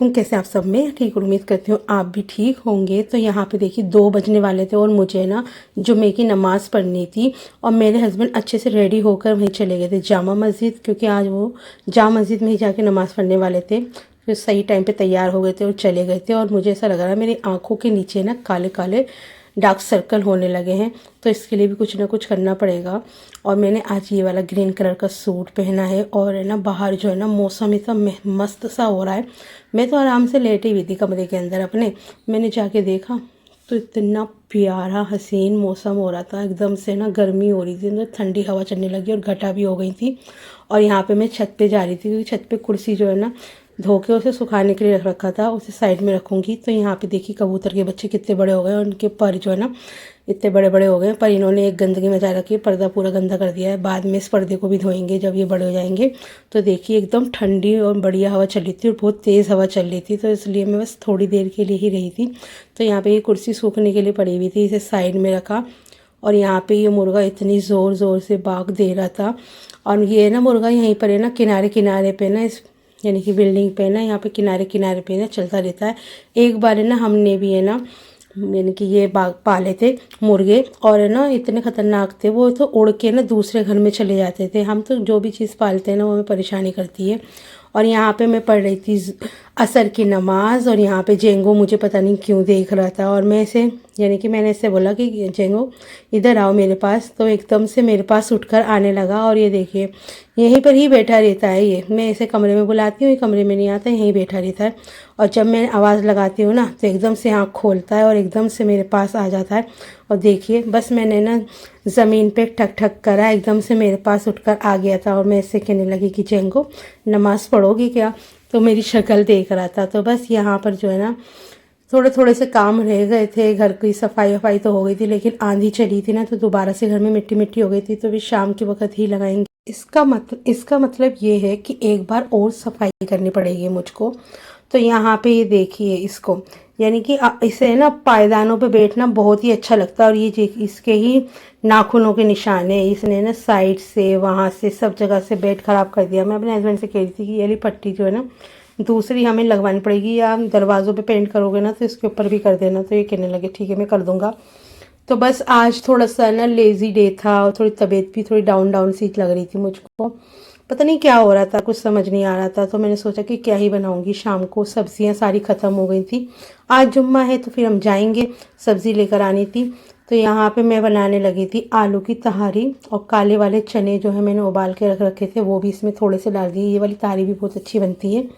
वालेकुम, कैसे आप सब? मैं ठीक हूँ, उम्मीद करती हूँ आप भी ठीक होंगे। तो यहाँ पे देखिए 2 बजने वाले थे और मुझे ना जुमे की नमाज़ पढ़नी थी और मेरे हस्बैंड अच्छे से रेडी होकर वहीं चले गए थे जामा मस्जिद, क्योंकि आज वो जामा मस्जिद में ही जाके नमाज़ पढ़ने वाले थे। फिर सही टाइम पे तैयार हो गए थे और चले गए थे और मुझे ऐसा लग रहा है मेरी आँखों के नीचे ना काले काले डार्क सर्कल होने लगे हैं, तो इसके लिए भी कुछ ना कुछ करना पड़ेगा। और मैंने आज ये वाला ग्रीन कलर का सूट पहना है और है ना बाहर जो है ना मौसम इतना मस्त सा हो रहा है। मैं तो आराम से लेटी हुई थी कमरे के अंदर अपने, मैंने जाके देखा तो इतना प्यारा हसीन मौसम हो रहा था। एकदम से ना गर्मी हो रही थी, तो ठंडी हवा चलने लगी और घटा भी हो गई थी। और यहाँ पे मैं छत पे जा रही थी, क्योंकि छत पे कुर्सी जो है ना धो के उसे सुखाने के लिए रख रखा था, उसे साइड में रखूँगी। तो यहाँ पे देखिए कबूतर के बच्चे कितने बड़े हो गए और उनके पर जो है ना इतने बड़े बड़े हो गए, पर इन्होंने एक गंदगी मचा रखी है, पर्दा पूरा गंदा कर दिया है। बाद में इस पर्दे को भी धोएंगे जब ये बड़े हो जाएंगे। तो देखिए एकदम ठंडी और बढ़िया हवा चल रही थी और बहुत तेज़ हवा चल रही थी, तो इसलिए मैं बस थोड़ी देर के लिए ही रही थी। तो यहाँ पे ये कुर्सी सूखने के लिए पड़ी हुई थी, इसे साइड में रखा। और यहाँ पे ये मुर्गा इतनी ज़ोर ज़ोर से बाग दे रहा था। और ये ना मुर्गा यहीं पर है ना किनारे किनारे पे ना इस यानी कि बिल्डिंग पे ना यहाँ पे किनारे किनारे पे ना चलता रहता है। एक बार है ना हमने भी है ना यानी कि ये बाग पाले थे मुर्गे, और है ना इतने ख़तरनाक थे वो, तो उड़ के ना दूसरे घर में चले जाते थे। हम तो जो भी चीज़ पालते हैं ना वो हमें परेशानी करती है। और यहाँ पे मैं पढ़ रही थी असर की नमाज़, और यहाँ पे जेंगो मुझे पता नहीं क्यों देख रहा था। और मैं इसे यानी कि मैंने इससे बोला कि जेंगो इधर आओ मेरे पास, तो एकदम से मेरे पास उठकर आने लगा। और ये देखिए यहीं पर ही बैठा रहता है ये, मैं इसे कमरे में बुलाती हूँ, ये कमरे में नहीं आता, यहीं बैठा रहता है। और जब मैं आवाज़ लगाती हूँ ना तो एकदम से आँख खोलता है और एकदम से मेरे पास आ जाता है। और देखिए बस मैंने ना ज़मीन पे ठक ठक करा, एकदम से मेरे पास उठकर आ गया था। और मैं इससे कहने लगी कि जेंगो नमाज़ पढ़ोगी क्या? तो मेरी शक्ल देख रहा था। तो बस यहाँ पर जो है ना थोड़े थोड़े से काम रह गए थे, घर की सफाई वफाई तो हो गई थी, लेकिन आंधी चली थी ना तो दोबारा से घर में मिट्टी मिट्टी हो गई थी, तो भी शाम के वक्त ही लगाएंगे। इसका मतलब ये है कि एक बार और सफाई करनी पड़ेगी मुझको। तो यहाँ पे ये देखिए इसको, यानी कि इसे ना पायदानों पे बैठना बहुत ही अच्छा लगता है। और ये इसके ही नाखूनों के निशान है, इसने ना साइड से वहाँ से सब जगह से बेड ख़राब कर दिया। मैं अपने हस्बैंड से कह रही थी कि ये वाली पट्टी जो है ना दूसरी हमें लगवानी पड़ेगी, या दरवाज़ों पे पेंट करोगे ना तो इसके ऊपर भी कर देना। तो ये कहने लगे ठीक है मैं कर दूँगा। तो बस आज थोड़ा सा ना लेज़ी डे था और थोड़ी तबीयत भी थोड़ी डाउन डाउन सी लग रही थी मुझको, पता नहीं क्या हो रहा था, कुछ समझ नहीं आ रहा था। तो मैंने सोचा कि क्या ही बनाऊंगी शाम को, सब्जियां सारी ख़त्म हो गई थी। आज जुम्मा है तो फिर हम जाएंगे, सब्ज़ी लेकर आनी थी। तो यहाँ पे मैं बनाने लगी थी आलू की तहारी, और काले वाले चने जो है मैंने उबाल के रख रखे थे वो भी इसमें थोड़े से डाल दिए। ये वाली तहारी भी बहुत अच्छी बनती है।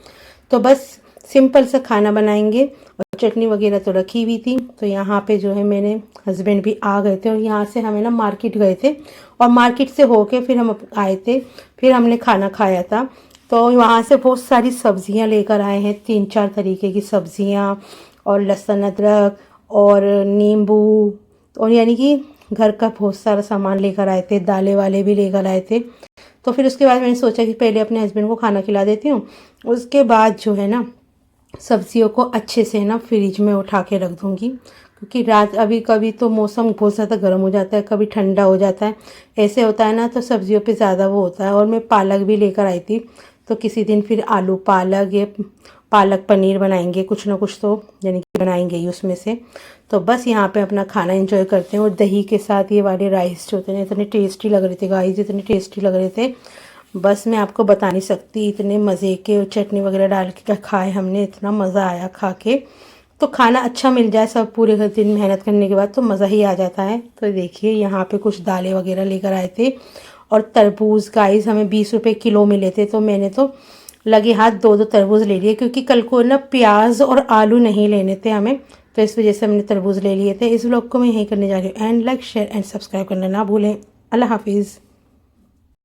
तो बस सिंपल सा खाना बनाएंगे, और चटनी वगैरह तो रखी हुई थी। तो यहाँ पे जो है मेरे हस्बैंड भी आ गए थे, और यहाँ से हमें ना मार्केट गए थे, और मार्केट से होके फिर हम आए थे, फिर हमने खाना खाया था। तो वहाँ से बहुत सारी सब्जियाँ लेकर आए हैं, 3-4 तरीके की सब्जियाँ, और लहसुन अदरक और नींबू, और यानी कि घर का बहुत सारा सामान लेकर आए थे, दालें वाले भी लेकर आए थे। तो फिर उसके बाद मैंने सोचा कि पहले अपने हस्बैंड को खाना खिला देती हूँ, उसके बाद जो है ना सब्जियों को अच्छे से ना फ्रिज में उठा के रख दूँगी, क्योंकि रात अभी कभी तो मौसम बहुत ज़्यादा गर्म हो जाता है, कभी ठंडा हो जाता है, ऐसे होता है ना, तो सब्जियों पे ज़्यादा वो होता है। और मैं पालक भी लेकर आई थी, तो किसी दिन फिर आलू पालक या पालक पनीर बनाएंगे, कुछ ना कुछ तो यानी कि बनाएंगे ही उसमें से। तो बस यहाँ पे अपना खाना एंजॉय करते हैं, और दही के साथ ये वाले राइस जो होते हैं इतने टेस्टी लग रहे थे गाइस, इतने टेस्टी लग रहे थे, बस मैं आपको बता नहीं सकती। इतने मज़े के, और चटनी वगैरह डाल के खाए हमने, इतना मज़ा आया खा के। तो खाना अच्छा मिल जाए सब पूरे दिन मेहनत करने के बाद तो मज़ा ही आ जाता है। तो देखिए यहाँ पे कुछ दालें वगैरह लेकर आए थे, और तरबूज गाइस हमें 20 रुपये किलो मिले थे, तो मैंने तो लगे हाथ 2-2 तरबूज ले लिए, क्योंकि कल को ना प्याज और आलू नहीं लेने थे हमें, तो इस वजह से हमने तरबूज ले लिए थे। इस व्लॉग को मैं यहीं करने जा रही हूँ, and like share and subscribe करना ना भूलें। अल्लाह हाफिज़।